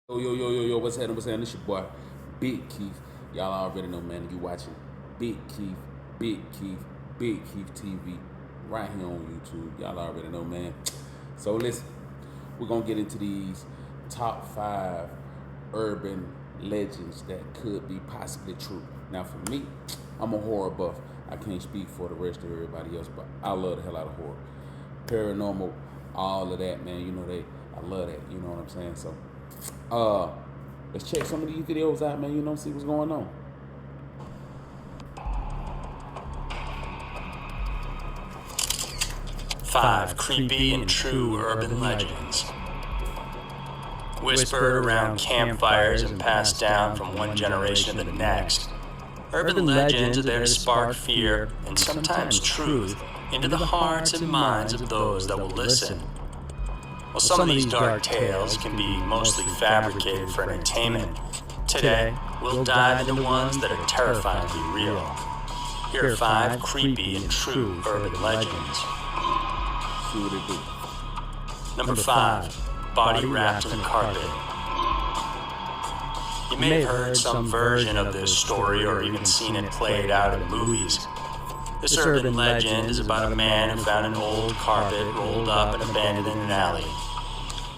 What's happening? This your boy, Big Keith. Y'all already know, man. You watching Big Keith, Big Keith, Big Keith TV right here on YouTube. Y'all already know, man. So listen, we're gonna get into these top 5 urban legends that could be possibly true. Now, for me, I'm a horror buff. I can't speak for the rest of everybody else, but I love the hell out of horror, paranormal, all of that, man. You know I love that. You know what I'm saying? So. Let's check some of these videos out, man. See what's going on. Five creepy and true urban legends. Whispered around campfires and passed down from one generation to the next. Urban legends are there to spark fear and sometimes truth into the hearts and minds of those that will listen. While some of these dark tales can be mostly fabricated for entertainment, today we'll dive into ones that are terrifyingly real. Here are 5 creepy and true urban legends. See what they do. Number 5. Body wrapped in a carpet. You may have heard some version of this story or even seen it played out in movies. This urban legend is about a man who found an old carpet rolled up and abandoned in an alley.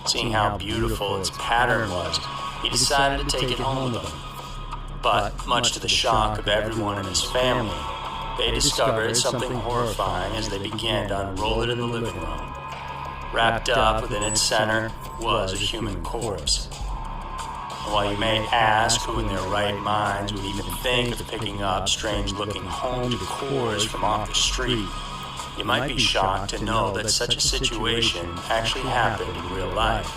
Seeing how beautiful its pattern was, he decided to take it home with him. But, much to the shock of everyone in his family, they discovered something horrifying as they began to unroll it in the living room. Wrapped up within its center was a human corpse. And while you may ask who in their right minds would even think of picking up strange-looking home decors from off the street, you might be shocked to know that such a situation actually happened in real life.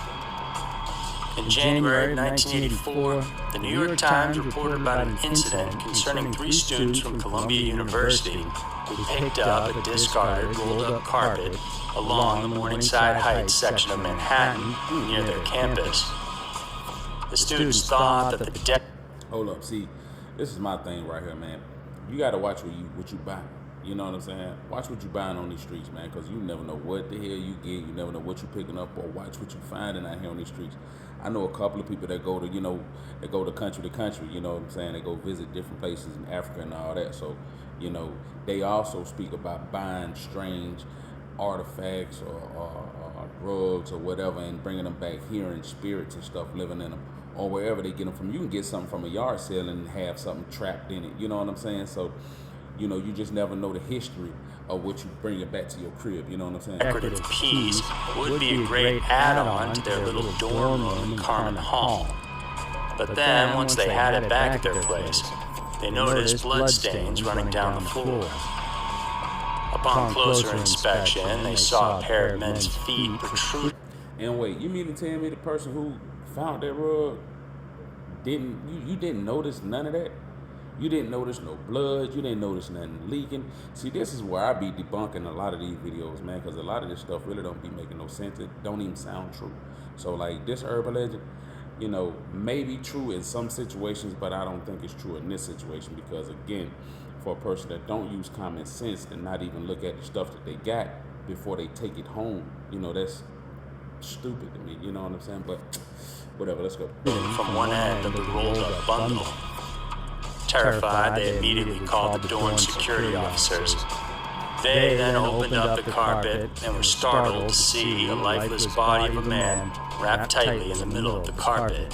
In January 1984, the New York Times reported about an incident concerning 3 students from Columbia University who picked up a discarded rolled-up carpet along the Morningside Heights section of Manhattan near their campus. The students thought that the Hold up, see, this is my thing right here, man. You gotta watch what you buy. You know what I'm saying? Watch what you buying on these streets, man, because you never know what the hell you get. You never know what you're picking up, or watch what you're finding out here on these streets. I know a couple of people that go to country to country, you know what I'm saying? They go visit different places in Africa and all that. So, they also speak about buying strange artifacts or drugs or whatever and bringing them back here in spirits and stuff, living in them, or wherever they get them from. You can get something from a yard sale and have something trapped in it. You know what I'm saying? So, you just never know the history of what you bring it back to your crib. You know what I'm saying? decorative piece would be a great add-on to their little dorm room in Carman Hall. But then, once they had it back at their place, they noticed bloodstains running down the floor. Upon closer inspection, they saw a pair of men's feet protruding. And wait, you mean to tell me the person who found that rug didn't notice none of that? You didn't notice no blood. You didn't notice nothing leaking. See, this is where I be debunking a lot of these videos, man, because a lot of this stuff really don't be making no sense. It don't even sound true. So, like, this urban legend, may be true in some situations, but I don't think it's true in this situation because, again, for a person that don't use common sense and not even look at the stuff that they got before they take it home, that's stupid to me. You know what I'm saying? But whatever, let's go. From one end of the rolled-up bundle. Terrified, they immediately called the dorm security officers. They then opened up the carpet and were startled to see a lifeless body of a man wrapped tightly in the middle of the carpet.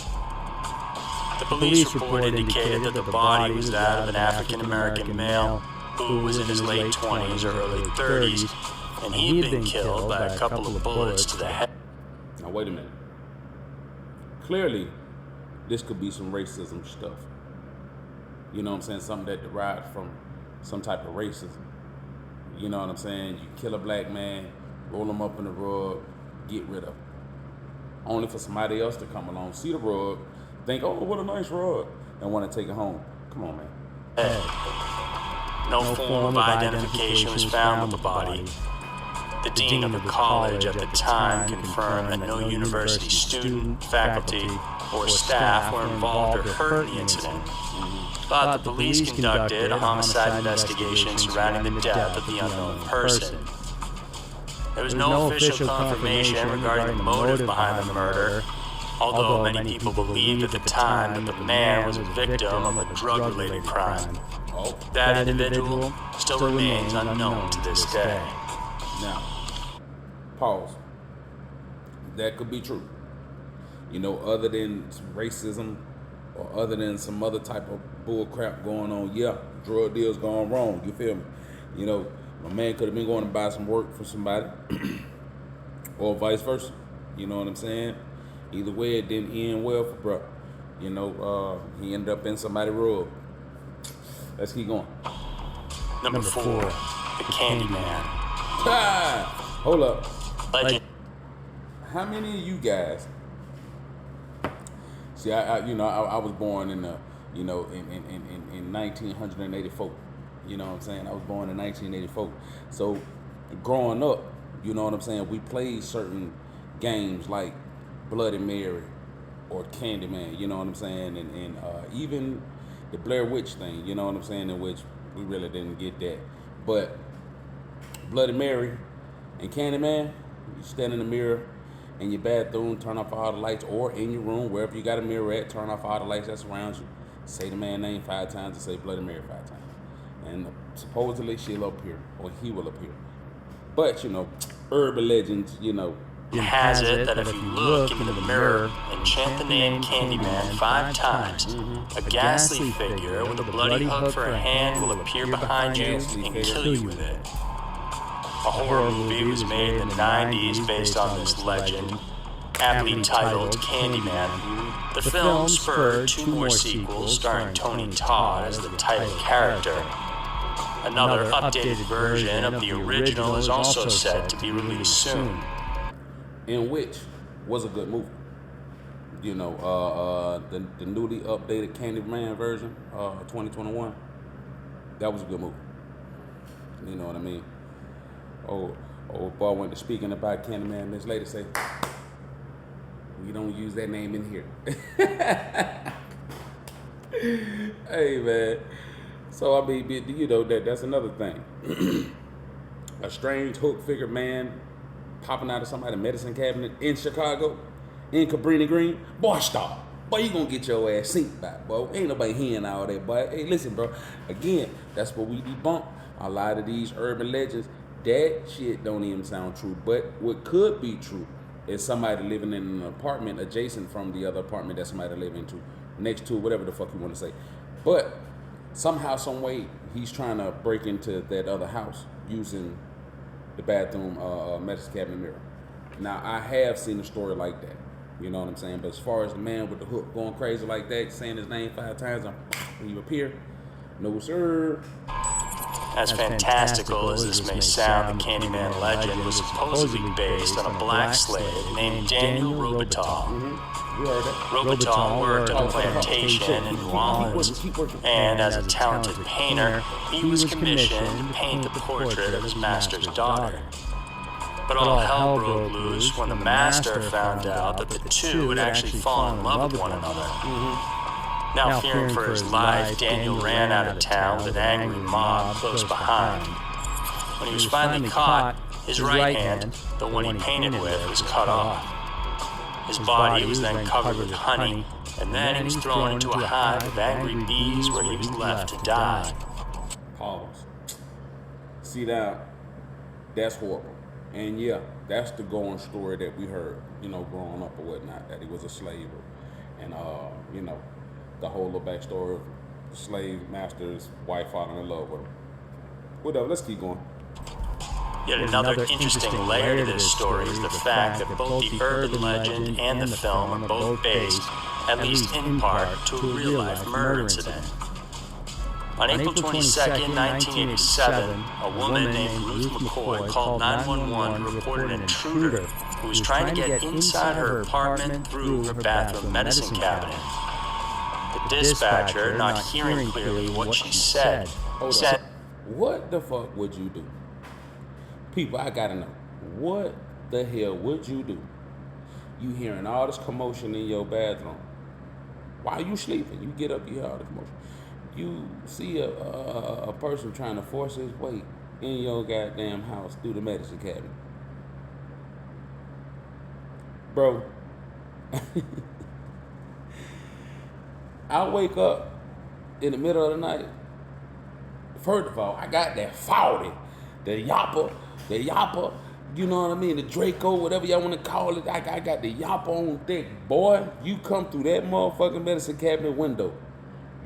The police report indicated that the body was that of an African-American male who was in his late 20s or early 30s, and he'd been killed by a couple of bullets to the head. Now, wait a minute. Clearly, this could be some racism stuff. You know what I'm saying? Something that derived from some type of racism. You know what I'm saying? You kill a black man, roll him up in the rug, get rid of him. Only for somebody else to come along, see the rug, think, oh, what a nice rug, and want to take it home. Come on, man. No form of identification was found with the body. The dean of the college at the time confirmed that no university student, faculty, or staff were involved or hurt in the incident. But the police conducted a homicide investigation surrounding the death of the unknown person. There was no official confirmation regarding the motive behind the murder, although many people believed at the time that the man was a victim of a drug-related crime. That individual still remains unknown to this day. Now, pause. That could be true. You know, other than racism or other than some other type of bull crap going on, yeah, drug deals gone wrong, you feel me? You know, my man could have been going to buy some work for somebody or vice versa. You know what I'm saying? Either way, it didn't end well for bro. You know, he ended up in somebody's rug. Let's keep going. Number 4, the Candyman. Hold up. Legend. How many of you guys? See, I was born in in 1984. You know what I'm saying? I was born in 1984. So, growing up, you know what I'm saying? We played certain games like Bloody Mary or Candyman. You know what I'm saying? And even the Blair Witch thing. You know what I'm saying? In which we really didn't get that, but Bloody Mary and Candyman, you stand in the mirror in your bathroom, turn off all the lights, or in your room, wherever you got a mirror at, turn off all the lights that surround you, say the man's name 5 times and say Bloody Mary 5 times. And supposedly she'll appear, or he will appear. But, you know, urban legends, you know, It has it that if you look into the mirror and chant the name Candyman 5 times, a ghastly figure with a bloody hook for a hand will appear behind you and kill you with it. A horror movie was made in the 90s based on this legend, aptly titled Candyman. The film spurred 2 more sequels starring Tony Todd as the title character. Another updated version of the original is also set to be released soon. In which was a good movie. You know, the newly updated Candyman version, 2021, that was a good movie. You know what I mean? Oh, boy went to speaking about Candyman. This lady say, we don't use that name in here. Hey, man. So, I mean, you know, that's another thing. A strange hook-figured man popping out of somebody's medicine cabinet in Chicago, in Cabrini Green. Boy, stop. Boy, you gonna get your ass synced back, bro. Ain't nobody hearing all that, boy. Hey, listen, bro. Again, that's what we debunk. A lot of these urban legends, that shit don't even sound true. But what could be true is somebody living in an apartment adjacent from the other apartment that somebody living into, next to, whatever the fuck you want to say. But somehow, some way, he's trying to break into that other house using the bathroom medicine cabinet mirror. Now, I have seen a story like that. You know what I'm saying? But as far as the man with the hook going crazy like that, saying his name 5 times when you appear, no sir. As fantastical as this may sound, the Candyman legend was supposedly based on a black slave named Daniel Robital. You heard that. Robital worked on a plantation in New Orleans, and as a talented painter, he was commissioned to paint the portrait of his master's daughter. But all hell broke loose when the master found out that the two had actually fallen in love with one another. Now fearing for his life, Daniel ran out of town with an angry mob close behind. When he was finally caught, his right hand, the one he painted with, was cut off. His body was then covered with honey, and then he was thrown into a hive of angry bees where he was left to die. Pause. See now, that's horrible. And yeah, that's the going story that we heard, you know, growing up or whatnot, that he was a slave. And, you know, the whole little backstory of the slave master's wife falling in love with him. Whatever, let's keep going. Yet another interesting layer to this story is the fact that both the urban legend and the film are both based, at least in part, to a real-life murder incident. On April 22, 1987, a woman named Ruth McCoy called 911 to report an intruder who was trying to get inside her apartment through her bathroom medicine cabinet. The dispatcher, not hearing clearly what she said, said, What the fuck would you do? People, I gotta know. What the hell would you do? You hearing all this commotion in your bathroom. While you sleeping, you get up, you hear all the commotion. You see a person trying to force his way in your goddamn house through the medicine cabinet. Bro, I wake up in the middle of the night. First of all, I got that 40, the yapper, you know what I mean, the Draco, whatever y'all want to call it. I got the yapper on deck. Boy, you come through that motherfucking medicine cabinet window,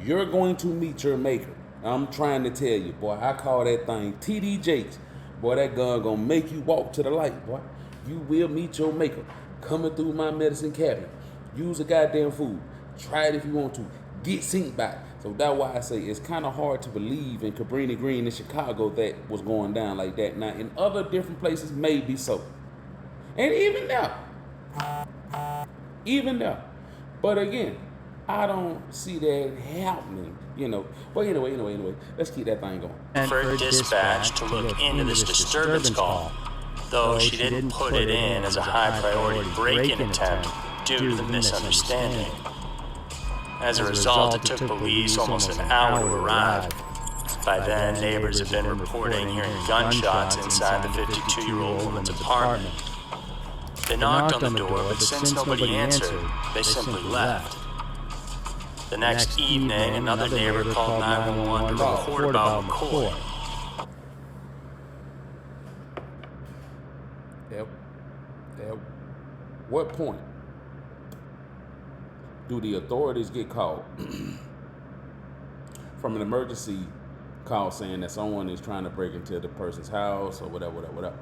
you're going to meet your maker. I'm trying to tell you, boy, I call that thing TD Jakes. Boy, that gun gonna make you walk to the light, boy. You will meet your maker coming through my medicine cabinet. Use a goddamn food. Try it if you want to. Get synced back. So that's why I say it's kind of hard to believe in Cabrini Green in Chicago that was going down like that. Now, in other different places, maybe so. And even there. But again, I don't see that happening, you know. But anyway, let's keep that thing going. And for dispatch to look into this disturbance call, though she didn't put it in as a high-priority break-in attempt due to the misunderstanding. As a result, it took police almost an hour to arrive. By then, neighbors have been reporting hearing gunshots inside the 52-year-old woman's apartment. They knocked on the door, but since nobody answered, they simply left. The next evening, another neighbor called 911 to report about McCoy. At what point do the authorities get called from an emergency call saying that someone is trying to break into the person's house or whatever,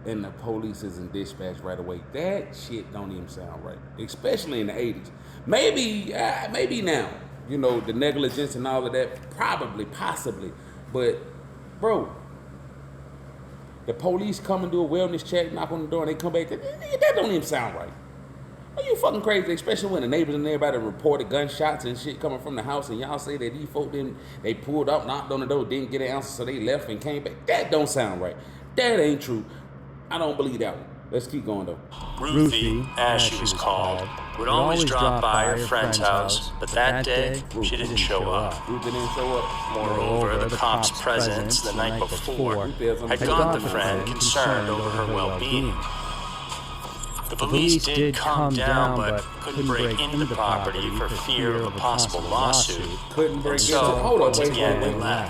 and the police isn't dispatched right away? That shit don't even sound right, especially in the 80s. Maybe now, you know, the negligence and all of that, probably, possibly, but bro, the police come and do a wellness check, knock on the door, and they come back. That don't even sound right. Are you fucking crazy? Especially when the neighbors and everybody reported gunshots and shit coming from the house, and y'all say that these folk didn't. They pulled up, knocked on the door, didn't get an answer, so they left and came back. That don't sound right. That ain't true. I don't believe that one. Let's keep going though. Ruthie, as she was called, would always drop by her friend's house, but that day, she didn't show up. Ruthie didn't show up. Moreover, the cop's presence the night before had got the friend concerned over her well-being. The police did come down, but couldn't break into the property for fear of a possible lawsuit. Couldn't break into. Hold on, wait.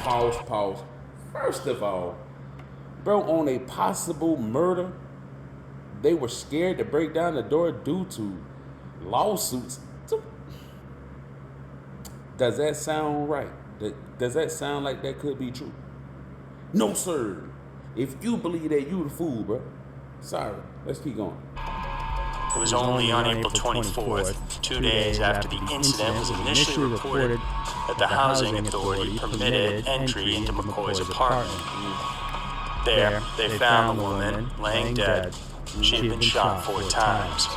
Pause. First of all, bro, on a possible murder, they were scared to break down the door due to lawsuits. Does that sound right? Does that sound like that could be true? No, sir. If you believe that, you the fool, bro. Sorry. Let's keep going. It was only on April 24th, 2 days after the incident was initially reported, that the housing authority permitted entry into McCoy's apartment. There, they found the woman laying dead. She had been shot 4 times.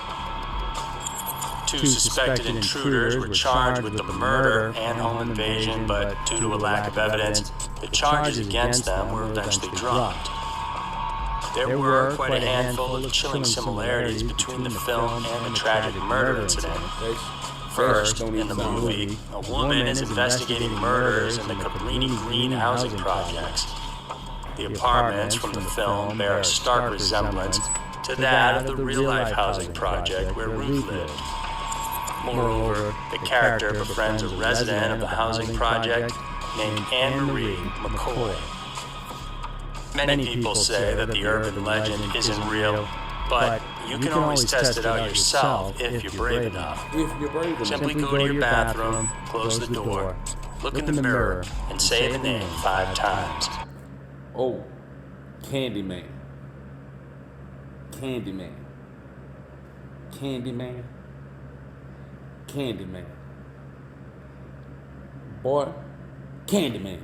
2 suspected intruders were charged with the murder and home invasion, but due to a lack of evidence, the charges against them were eventually dropped. There were quite a handful of chilling similarities between the film and the tragic murder incident. First, in the movie, a woman is investigating murders in the Cabrini Green housing projects. The apartments from the film bear a stark resemblance to that of the real-life housing project where Ruth lived. Moreover, the character befriends a resident of the housing project named Anne-Marie McCoy. Many people say that the urban legend isn't real, but you can always test it out yourself if you're brave enough. Simply go to your bathroom, close the door, look in the mirror, and say the name 5 times. Oh, Candyman. Boy, Candyman.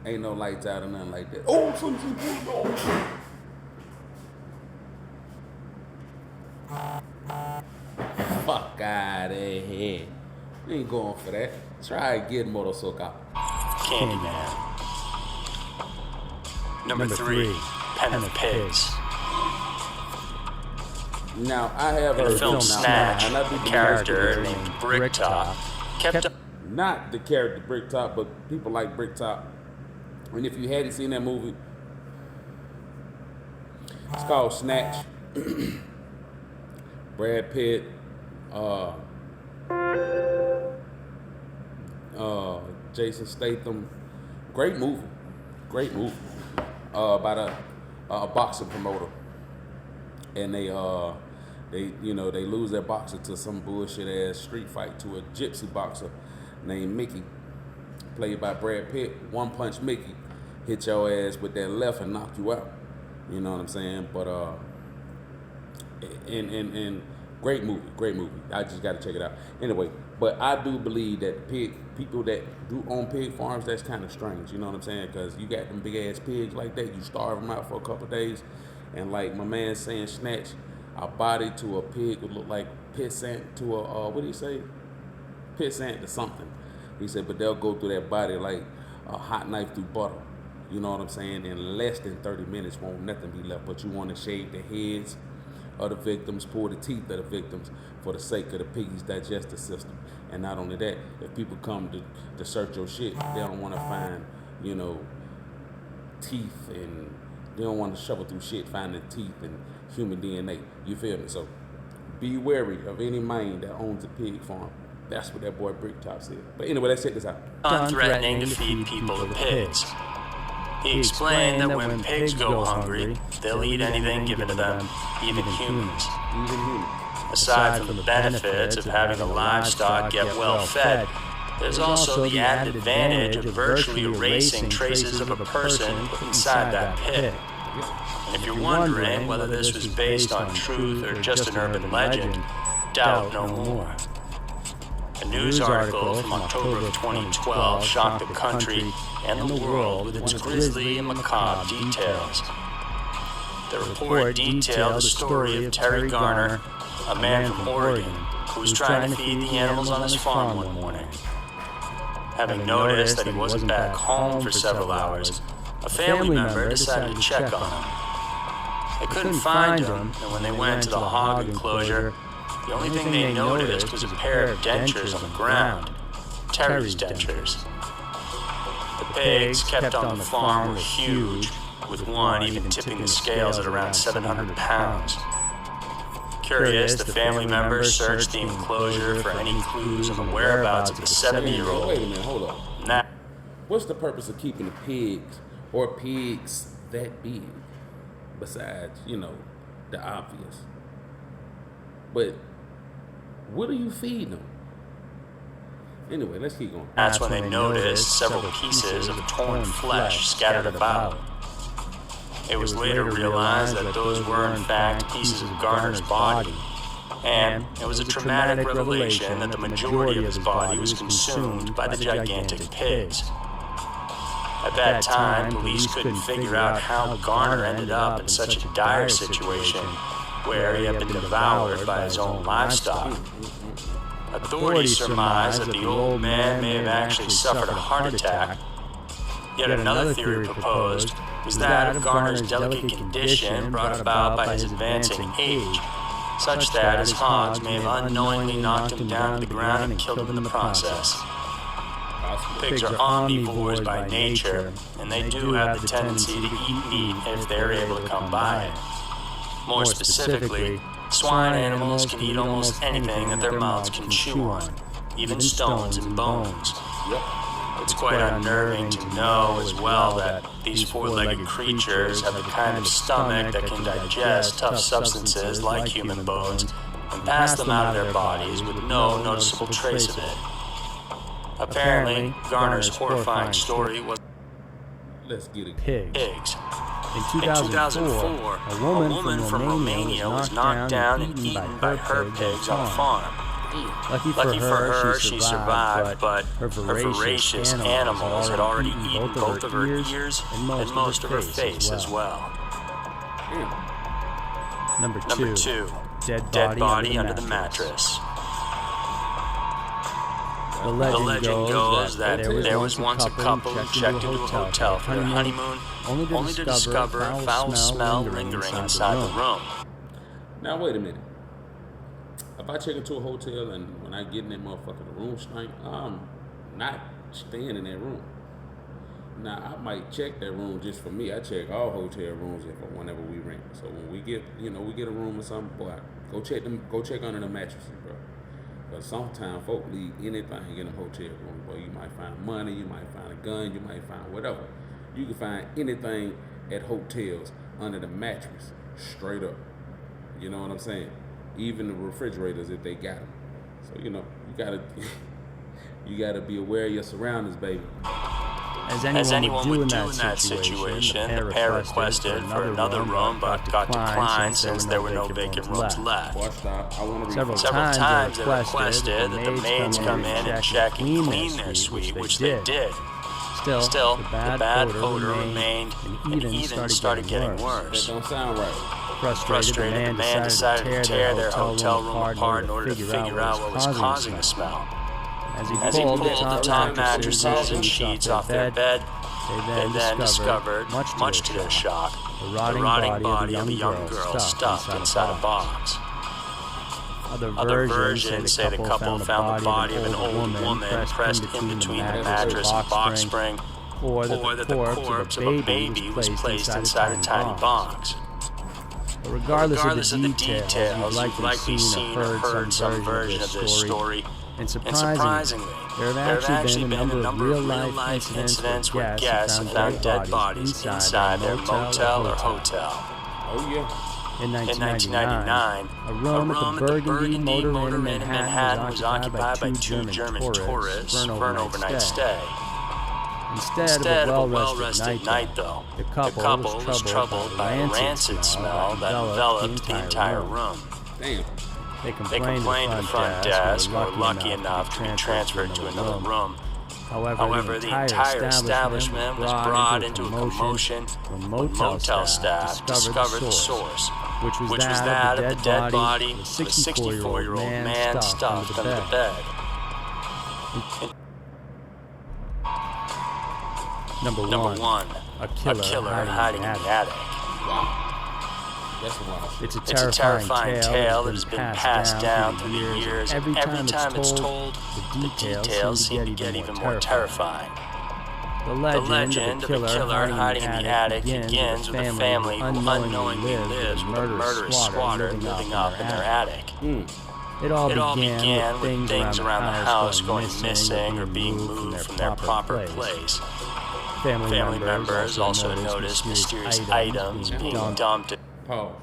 Ain't no lights out or nothing like that. Oh, fuck out of here. We ain't going for that. Try again, Motorsoka. Candyman. Number 3, Pen of Pigs. Now, I have In the film Snatch, the character named Bricktop kept up. Not the character Bricktop, but people like Bricktop. And if you hadn't seen that movie, it's called Snatch. Brad Pitt, Jason Statham. Great movie. Great movie. About a boxing promoter, and they lose their boxer to some bullshit ass street fight to a gypsy boxer named Mickey, played by Brad Pitt. One punch Mickey, hit your ass with that left and knock you out. You know what I'm saying? But and great movie. I just got to check it out. Anyway, but I do believe that people that do own pig farms, that's kind of strange. You know what I'm saying? Because you got them big ass pigs like that, you starve them out for a couple of days, and like my man saying, snatch a body to a pig would look like pissant to a what do you say? Pissant to something. He said, but they'll go through that body like a hot knife through butter. You know what I'm saying? In less than 30 minutes, won't nothing be left. But you want to shave the heads of the victims, pull the teeth of the victims for the sake of the piggy's digestive system. And not only that, if people come to search your shit, they don't want to find, teeth, and they don't want to shovel through shit finding teeth and human DNA. You feel me? So be wary of any man that owns a pig farm. That's what that boy Bricktop said. But anyway, let's check this out. Threatening to feed people to pigs. He explained that when pigs go hungry, they'll eat anything given to them, even humans. Aside from the benefits of having the livestock get well fed, there's also the added advantage of virtually erasing traces of a person put inside that pig. And if you're wondering whether this was based on truth or just an urban legend, doubt no more. A news article from October of 2012 shocked the country and the world with its grisly and macabre details. The report detailed the story of Terry Garner, a man from Oregon who was trying to feed the animals on his farm one morning. Having noticed that he wasn't back home for several hours, a family member decided to check on him. They couldn't find him, and when they went to the hog enclosure, the only thing they noticed was a pair of dentures on the ground, Terry's dentures. The pigs kept on the farm were huge, with one even tipping the scales at around 700 pounds. Curious, the family members searched the enclosure for any clues on the whereabouts of the 70-year-old. Wait a minute, hold up. What's the purpose of keeping the pigs or pigs that big? Besides, the obvious. But what are you feeding them? Anyway, let's keep going. That's when they noticed several pieces of torn flesh scattered about. It was later realized that those were in fact pieces of Garner's body, and it was a traumatic revelation that the majority of his body was consumed by the gigantic pigs. At that time, police couldn't figure out how Garner ended up in such a dire situation where he had been devoured by his own livestock. Authorities surmised that the old man may have actually suffered a heart attack. Yet another theory proposed was that of Garner's delicate condition brought about by his advancing age, such that his hogs may have unknowingly knocked him down to the ground and killed him in the process. Pigs are omnivores by nature, and they do have the tendency to eat meat if they're able to come by it. More specifically, swine animals can eat almost anything that their mouths can chew on, even stones and bones. It's quite unnerving to know as well that these four-legged creatures have the kind of stomach that can digest tough substances like human bones and pass them out of their bodies with no noticeable trace of it. Apparently, Garner's horrifying story was pigs. In 2004, a woman from Romania was knocked down and eaten by her pigs on a farm. Lucky for her, she survived, but her voracious animals had already eaten both of her ears and most of her face as well. Number 2. Dead body under the mattress. The legend goes that there was once a couple who checked into a hotel for their honeymoon, only to discover a foul smell lingering inside the room. Now, wait a minute. If I check into a hotel and when I get in that motherfucker, the room stink, I'm not staying in that room. Now, I might check that room just for me. I check all hotel rooms whenever we rent. So when we get a room or something, boy, Go check under the mattresses, bro. But sometimes folk leave anything in a hotel room, bro. You might find money, you might find a gun, you might find whatever. You can find anything at hotels under the mattress, straight up. You know what I'm saying? Even the refrigerators if they got them. So you gotta be aware of your surroundings, baby. As anyone would do in that situation, the pair requested for another room but got declined since there were no vacant rooms left. Several times they requested that the maids come in and check and clean their suite, which they did. Still, the bad odor remained and even started getting worse. That don't sound right. Frustrated, the man decided to tear their hotel room apart in order to figure out what was causing the smell. As he pulled the top mattresses and sheets off their bed, they then discovered, much to their shock, the rotting body of a young girl stuffed inside a box. Other versions say the couple found the body of an old woman pressed in between the mattress and box spring, or that the corpse of a baby was placed inside a tiny box. But regardless of the details, you've likely seen or heard some version of this story. And surprisingly, there have actually been a number of real-life incidents where guests have found dead bodies inside their motel or hotel. Oh, yeah. In 1999, a room at the Burgundy Motor Inn in Manhattan was occupied by two German tourists for an overnight stay. Instead of a well-rested night, though, the couple was troubled by a rancid smell that enveloped the entire room. Damn. They complained to the front desk and were lucky enough to be transferred to another room. However, the entire establishment was brought into a commotion when motel staff discovered the source, which was that of the dead body of a 64-year-old man stuffed under the bed. Number one, a killer hiding in the attic. Wow. It's a terrifying tale that has been passed down through the years. Every time it's told, the details seem to get even more terrifying. The legend of the killer hiding in the attic begins with a family who unknowingly lives with a murderous squatter living up in their attic. It all began with things around the house going missing or being moved from their proper place. Family members also noticed mysterious items being dumped. Pause.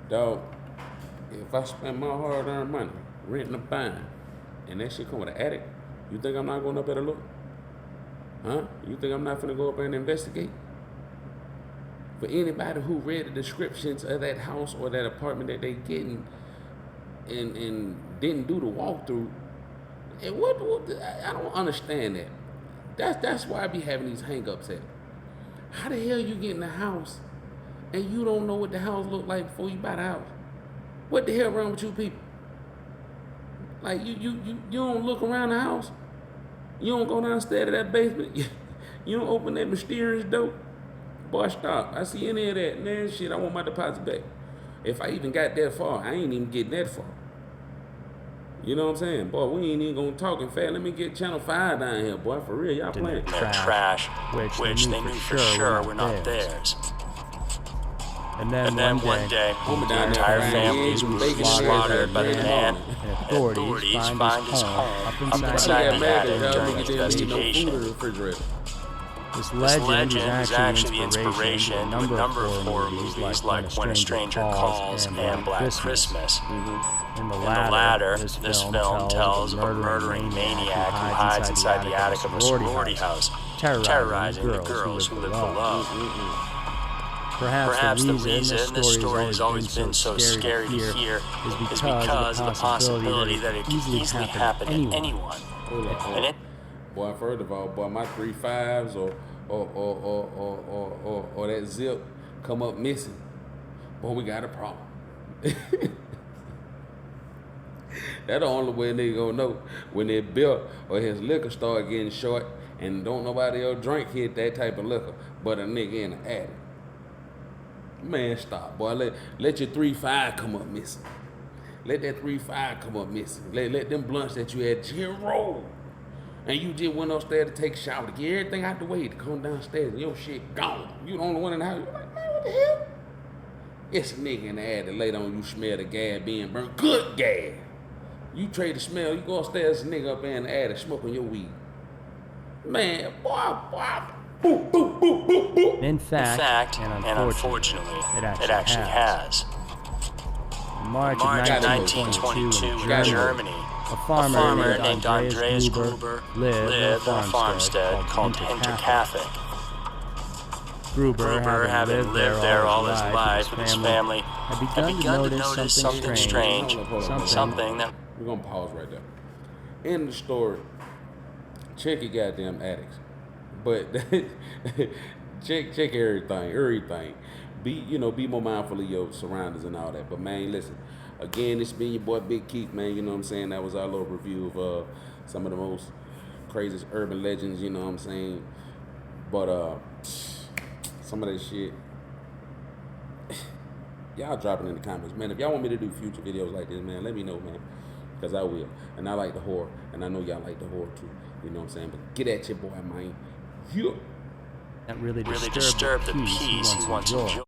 Dog, if I spend my hard-earned money renting a barn and that shit come with an attic, you think I'm not going up there to look? Huh? You think I'm not finna go up there and investigate? For anybody who read the descriptions of that house or that apartment that they getting and didn't do the walkthrough, and what I don't understand that. That's why I be having these hang-ups at. How the hell you get in the house and you don't know what the house look like before you buy the house? What the hell wrong with you people? Like you don't look around the house. You don't go downstairs to that basement. You don't open that mysterious door. Boy, stop. I see any of that. Man, shit, I want my deposit back. If I even got that far, I ain't even getting that far. You know what I'm saying? Boy, we ain't even gonna talk in fast. Let me get Channel 5 down here, boy. For real, y'all playing. They're trash, which they knew for sure were not theirs. And then one day, the entire family was slaughtered by the man, and authorities find his home up inside the attic during his investigation. This legend is actually the inspiration to a number of horror movies like When a Stranger Calls and Black Christmas. In the latter, this film tells of a murdering maniac who hides inside the attic of a sorority house, terrorizing the girls who live below. Perhaps the reason this story has always been so scary to hear is because of the possibility that it could easily happen to anyone. Boy, first of all, boy, my 3 5s or that zip come up missing. Boy, we got a problem. That's the only way they gonna know when their bill or his liquor start getting short and don't nobody else drink hit that type of liquor but a nigga in the attic. Man, stop, boy. Let your 3 5 come up missing. Let that 3 5 come up missing. Let them blunts that you had just roll. And you just went upstairs to take a shower, to get everything out the way, to come downstairs and your shit gone. You the only one in the house. You're like, man, what the hell? It's a nigga in the ad that later on you smell the gas being burned. Good gas. You trade the smell, you go upstairs, nigga up there in the ad and smoking your weed. Man, boy. Boop, boop, boop, boop, boop. In fact, and unfortunately, it actually has. In March of 1922 in Germany, a farmer named Andreas Gruber lived on a farmstead called Hinterkaifeck. Gruber, having lived there all his life with his family, had begun to notice something strange, something that... We're gonna pause right there. In the story, check your goddamn addicts. But check everything. Be more mindful of your surroundings and all that. But man, listen, again, this been your boy Big Keith, man. You know what I'm saying? That was our little review of some of the most craziest urban legends, you know what I'm saying? But some of that shit, y'all drop it in the comments, man. If y'all want me to do future videos like this, man, let me know, man, because I will. And I like the horror, and I know y'all like the horror too. You know what I'm saying? But get at your boy, man. That really disturbed the peace he once enjoyed.